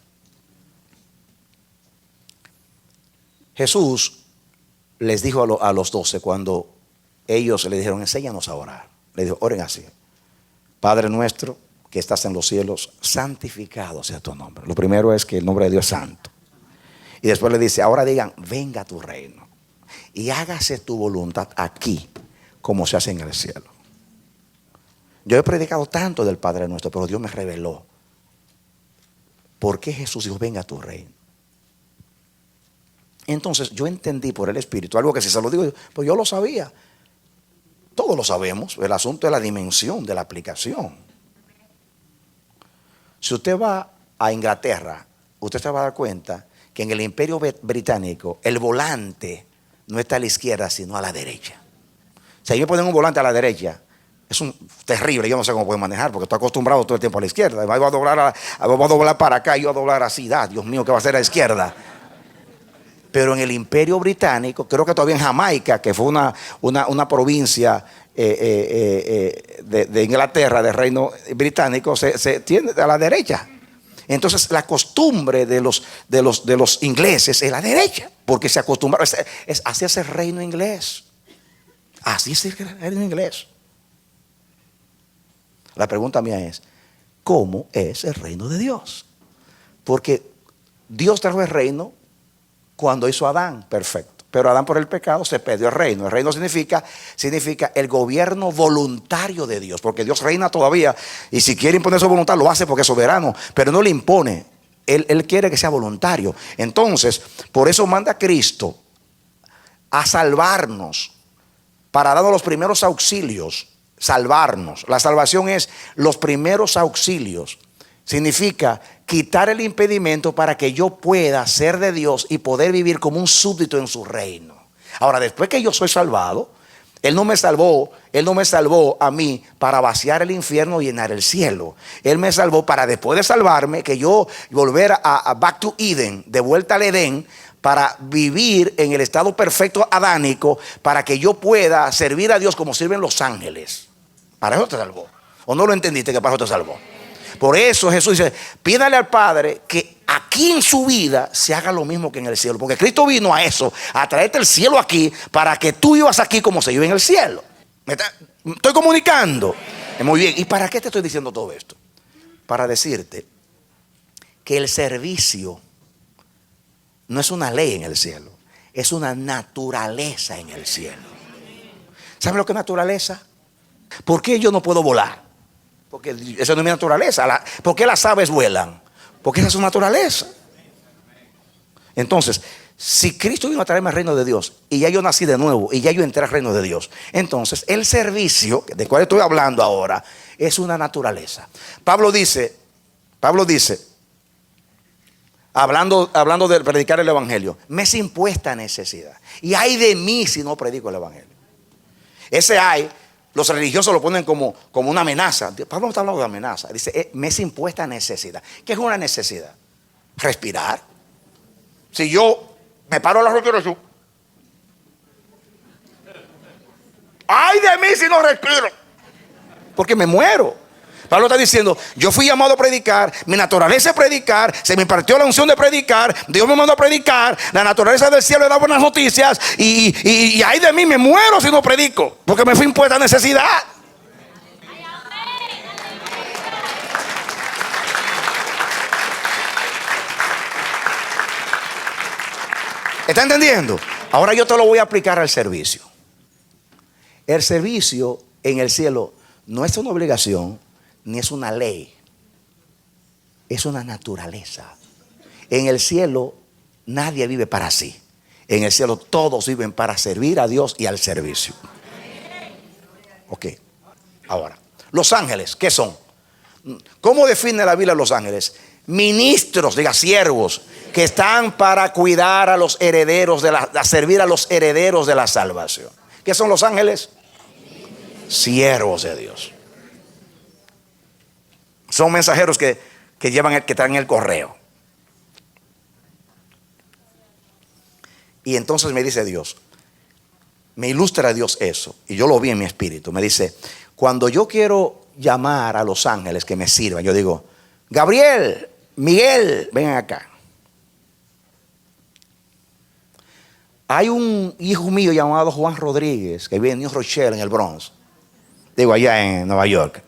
Jesús les dijo a los 12 cuando ellos le dijeron, enséñanos a orar. Le dijo, oren así: Padre nuestro que estás en los cielos, santificado sea tu nombre. Lo primero es que el nombre de Dios es santo. Y después le dice, ahora digan, venga tu reino y hágase tu voluntad aquí como se hace en el cielo. Yo he predicado tanto del Padre nuestro, pero Dios me reveló por qué Jesús dijo, venga tu reino. Entonces yo entendí por el Espíritu algo que si se lo digo, pues yo lo sabía. Todos lo sabemos. El asunto es la dimensión de la aplicación. Si usted va a Inglaterra, usted se va a dar cuenta que en el Imperio Británico el volante no está a la izquierda sino a la derecha. Si ahí me ponen un volante a la derecha, es terrible. Yo no sé cómo puedo manejar porque estoy acostumbrado todo el tiempo a la izquierda. Voy a doblar para acá y yo a doblar así. Dios mío, ¿qué va a hacer a la izquierda? Pero en el Imperio Británico, creo que todavía en Jamaica, que fue una provincia de Inglaterra, del Reino Británico, se tiende a la derecha. Entonces la costumbre de los ingleses es la derecha, porque se acostumbraron. Así es el reino inglés. Así es el reino inglés. La pregunta mía es, ¿cómo es el reino de Dios? Porque Dios trajo el reino cuando hizo a Adán, perfecto. Pero Adán por el pecado se perdió el reino. El reino significa el gobierno voluntario de Dios. Porque Dios reina todavía. Y si quiere imponer su voluntad, lo hace porque es soberano. Pero no le impone. Él quiere que sea voluntario. Entonces, por eso manda a Cristo a salvarnos. Para darnos los primeros auxilios. Salvarnos. La salvación es los primeros auxilios. Significa quitar el impedimento para que yo pueda ser de Dios y poder vivir como un súbdito en su reino. Ahora, después que yo soy salvado, Él no me salvó a mí para vaciar el infierno y llenar el cielo. Él me salvó para, después de salvarme, que yo volver a back to Eden, de vuelta al Edén, para vivir en el estado perfecto adánico, para que yo pueda servir a Dios como sirven los ángeles. Para eso te salvó. ¿O no lo entendiste que para eso te salvó? Por eso Jesús dice, pídale al Padre que aquí en su vida se haga lo mismo que en el cielo. Porque Cristo vino a eso, a traerte el cielo aquí, para que tú vivas aquí como se vive en el cielo. ¿Me estoy comunicando? Muy bien. ¿Y para qué te estoy diciendo todo esto? Para decirte que el servicio no es una ley en el cielo, es una naturaleza en el cielo. ¿Saben lo que es naturaleza? ¿Por qué yo no puedo volar? Porque esa no es mi naturaleza. ¿Por qué las aves vuelan? Porque esa es su naturaleza. Entonces, si Cristo vino a traerme al reino de Dios y ya yo nací de nuevo y ya yo entré al reino de Dios, entonces el servicio de cual estoy hablando ahora es una naturaleza. Pablo dice, hablando de predicar el evangelio, me es impuesta necesidad. Y ay de mí si no predico el evangelio. Ese ay, los religiosos lo ponen como una amenaza. Pablo no está hablando de amenaza. Dice, me es impuesta necesidad. ¿Qué es una necesidad? Respirar. Si yo me paro la respiración, ay de mí si no respiro, porque me muero. Pablo está diciendo, yo fui llamado a predicar, mi naturaleza es predicar, se me impartió la unción de predicar, Dios me mandó a predicar, la naturaleza del cielo le da buenas noticias y ay de mí me muero si no predico, porque me fue impuesta necesidad. ¿Está entendiendo? Ahora yo te lo voy a aplicar al servicio. El servicio en el cielo no es una obligación ni es una ley, es una naturaleza. En el cielo nadie vive para sí. En el cielo todos viven para servir a Dios y al servicio. Ok. Ahora, los ángeles, ¿qué son? ¿Cómo define la Biblia a los ángeles? Ministros, diga siervos, que están para cuidar a los herederos a servir a los herederos de la salvación. ¿Qué son los ángeles? Siervos de Dios. Son mensajeros que traen el correo. Y entonces me dice Dios, me ilustra Dios eso, y yo lo vi en mi espíritu. Me dice, cuando yo quiero llamar a los ángeles que me sirvan, yo digo, Gabriel, Miguel, vengan acá. Hay un hijo mío llamado Juan Rodríguez que vive en New Rochelle, en el Bronx, digo allá en Nueva York,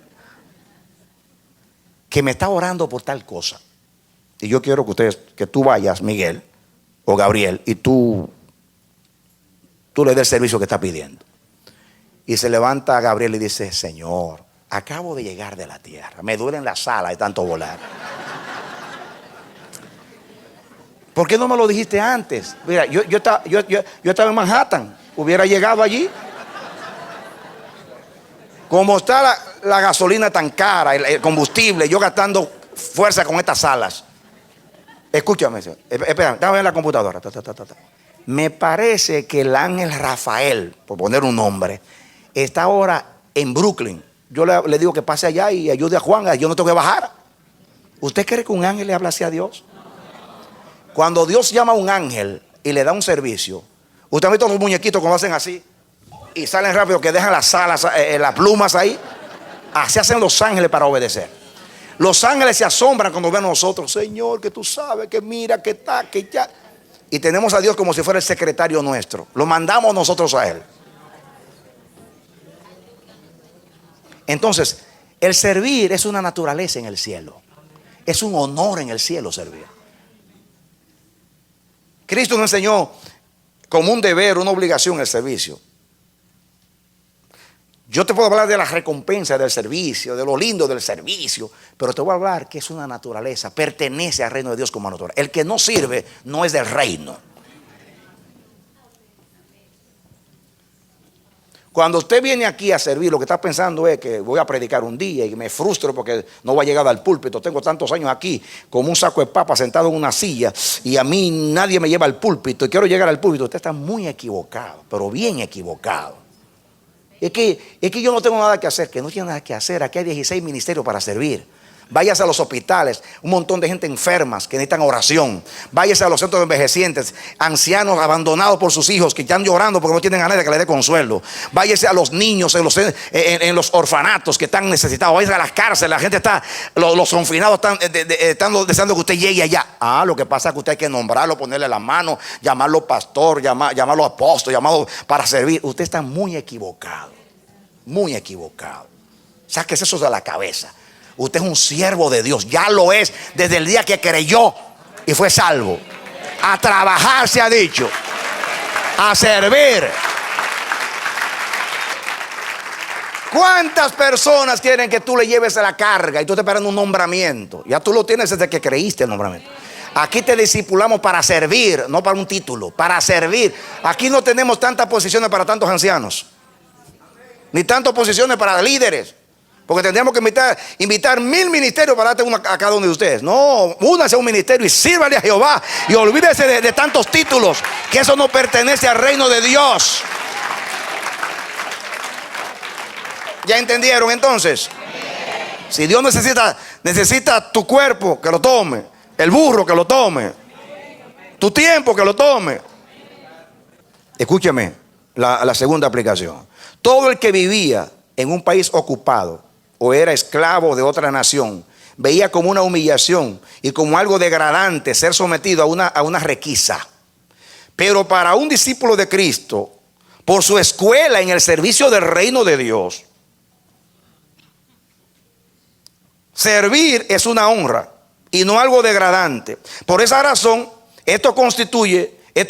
que me está orando por tal cosa. Y yo quiero que tú vayas, Miguel o Gabriel, y tú le des el servicio que está pidiendo. Y se levanta Gabriel y dice, Señor, acabo de llegar de la tierra, me duele en la sala de tanto volar. ¿Por qué no me lo dijiste antes? Mira, yo estaba en Manhattan, hubiera llegado allí. Como está la gasolina tan cara, el combustible, yo gastando fuerza con estas alas. Escúchame, espera, déjame ver la computadora. Me parece que el ángel Rafael, por poner un nombre, está ahora en Brooklyn. Yo le digo que pase allá y ayude a Juan, yo no tengo que bajar. ¿Usted cree que un ángel le habla así a Dios? Cuando Dios llama a un ángel y le da un servicio, usted ha visto los muñequitos como hacen así y salen rápido, que dejan las alas, las plumas ahí. Así hacen los ángeles para obedecer. Los ángeles se asombran cuando ven a nosotros, Señor, que tú sabes, que mira, que está, que ya. Y tenemos a Dios como si fuera el secretario nuestro. Lo mandamos nosotros a Él. Entonces, el servir es una naturaleza en el cielo. Es un honor en el cielo servir. Cristo nos enseñó como un deber, una obligación el servicio. Yo te puedo hablar de la recompensa del servicio, de lo lindo del servicio, pero te voy a hablar que es una naturaleza, pertenece al reino de Dios como naturaleza. El que no sirve no es del reino. Cuando usted viene aquí a servir, lo que está pensando es que voy a predicar un día y me frustro porque no voy a llegar al púlpito. Tengo tantos años aquí como un saco de papa sentado en una silla y a mí nadie me lleva al púlpito y quiero llegar al púlpito. Usted está muy equivocado, pero bien equivocado. Es que yo no tengo nada que hacer, que no tiene nada que hacer. Aquí hay 16 ministerios para servir. Váyase a los hospitales, un montón de gente enfermas que necesitan oración. Váyase a los centros de envejecientes, ancianos abandonados por sus hijos que están llorando porque no tienen a nadie que les dé consuelo. Váyase a los niños en los orfanatos que están necesitados. Váyase a las cárceles, la gente está, los confinados están deseando que usted llegue allá. Lo que pasa es que usted hay que nombrarlo, ponerle la mano, llamarlo pastor, llamarlo apóstol, llamarlo para servir. Usted está muy equivocado, muy equivocado. Sáquese eso de la cabeza. Usted es un siervo de Dios, ya lo es desde el día que creyó y fue salvo. A trabajar se ha dicho, a servir. ¿Cuántas personas quieren que tú le lleves a la carga y tú te esperando un nombramiento? Ya tú lo tienes desde que creíste el nombramiento. Aquí te discipulamos para servir, no para un título, para servir. Aquí no tenemos tantas posiciones para tantos ancianos, ni tantas posiciones para líderes. Porque tendríamos que invitar 1000 ministerios para darte una a cada uno de ustedes. No, únase a un ministerio y sírvale a Jehová. Y olvídese de tantos títulos, que eso no pertenece al reino de Dios. ¿Ya entendieron entonces? Si Dios necesita tu cuerpo, que lo tome. El burro, que lo tome. Tu tiempo, que lo tome. Escúcheme la segunda aplicación. Todo el que vivía en un país ocupado o era esclavo de otra nación, veía como una humillación y como algo degradante ser sometido a una requisa. Pero para un discípulo de Cristo, por su escuela en el servicio del reino de Dios, servir es una honra y no algo degradante. Por esa razón, esto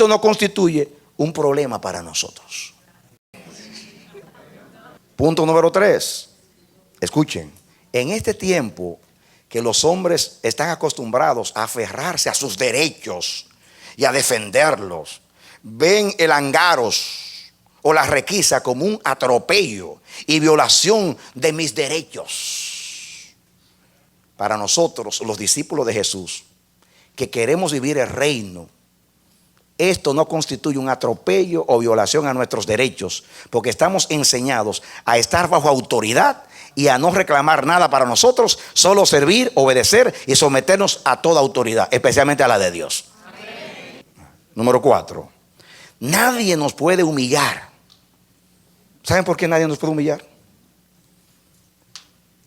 no constituye un problema para nosotros. Punto número 3. Escuchen, en este tiempo que los hombres están acostumbrados a aferrarse a sus derechos y a defenderlos, ven el angaros o la requisa como un atropello y violación de mis derechos. Para nosotros, los discípulos de Jesús, que queremos vivir el reino, esto no constituye un atropello o violación a nuestros derechos, porque estamos enseñados a estar bajo autoridad y a no reclamar nada para nosotros, solo servir, obedecer y someternos a toda autoridad, especialmente a la de Dios. Amén. Número 4. Nadie nos puede humillar. ¿Saben por qué nadie nos puede humillar?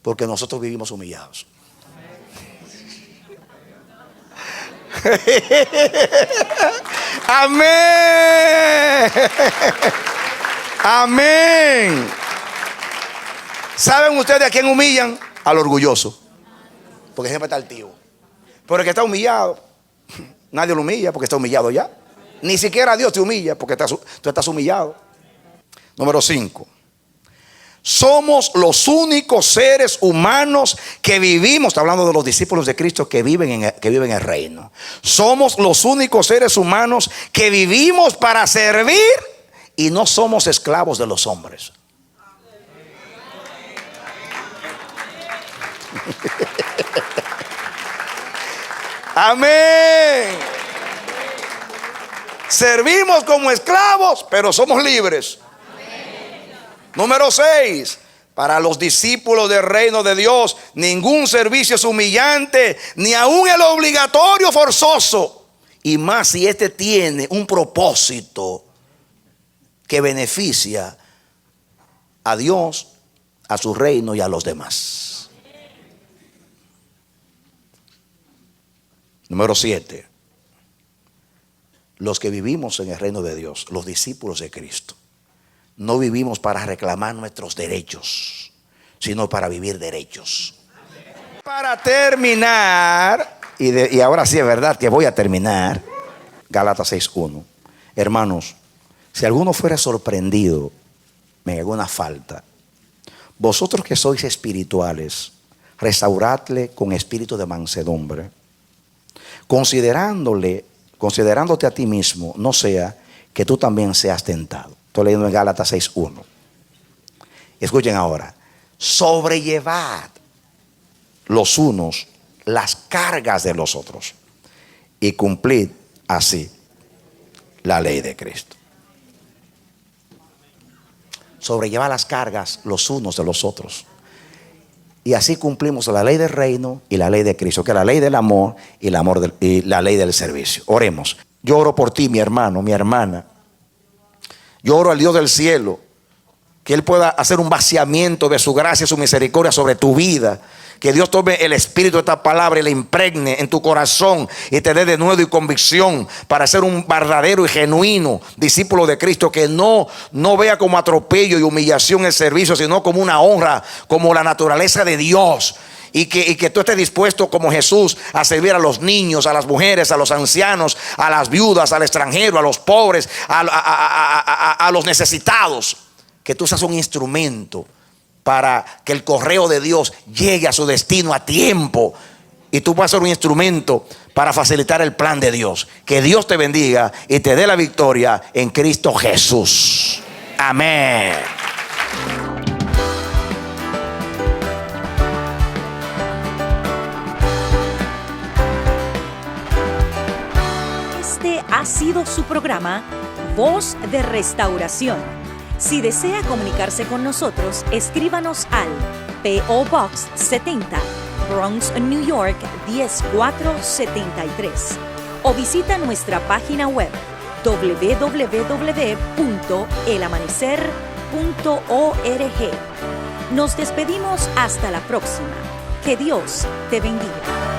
Porque nosotros vivimos humillados. Amén. Amén. ¿Saben ustedes a quién humillan? Al orgulloso. Porque siempre está altivo. Pero el que está humillado, nadie lo humilla porque está humillado ya. Ni siquiera Dios te humilla porque tú estás humillado. Número 5. Somos los únicos seres humanos que vivimos. Está hablando de los discípulos de Cristo que viven en el reino. Somos los únicos seres humanos que vivimos para servir y no somos esclavos de los hombres. Amén. Servimos como esclavos, pero somos libres. Número 6. Para los discípulos del reino de Dios, ningún servicio es humillante, ni aún el obligatorio forzoso. Y más si este tiene un propósito que beneficia a Dios, a su reino y a los demás. Número 7. Los que vivimos en el reino de Dios, los discípulos de Cristo, no vivimos para reclamar nuestros derechos, sino para vivir derechos. Para terminar, y ahora sí es verdad que voy a terminar, Gálatas 6:1. Hermanos, si alguno fuera sorprendido en alguna falta, vosotros que sois espirituales, restauradle con espíritu de mansedumbre, considerándote a ti mismo, no sea que tú también seas tentado. Estoy leyendo en Gálatas 6:1. Escuchen ahora. Sobrellevad los unos las cargas de los otros y cumplid así la ley de Cristo. Sobrellevad las cargas los unos de los otros. Y así cumplimos la ley del reino y la ley de Cristo, que es la ley del amor y la ley del servicio. Oremos. Yo oro por ti, mi hermano, mi hermana. Yo oro al Dios del cielo, que Él pueda hacer un vaciamiento de su gracia y su misericordia sobre tu vida. Que Dios tome el espíritu de esta palabra y la impregne en tu corazón y te dé de nuevo y convicción para ser un verdadero y genuino discípulo de Cristo, que no vea como atropello y humillación el servicio, sino como una honra, como la naturaleza de Dios. Y que tú estés dispuesto como Jesús a servir a los niños, a las mujeres, a los ancianos, a las viudas, al extranjero, a los pobres, a los necesitados. Que tú seas un instrumento para que el correo de Dios llegue a su destino a tiempo. Y tú vas a ser un instrumento para facilitar el plan de Dios. Que Dios te bendiga y te dé la victoria en Cristo Jesús. Amén. Ha sido su programa Voz de Restauración. Si desea comunicarse con nosotros, escríbanos al P.O. Box 70, Bronx, New York 10473, o visita nuestra página web www.elamanecer.org. Nos despedimos hasta la próxima. Que Dios te bendiga.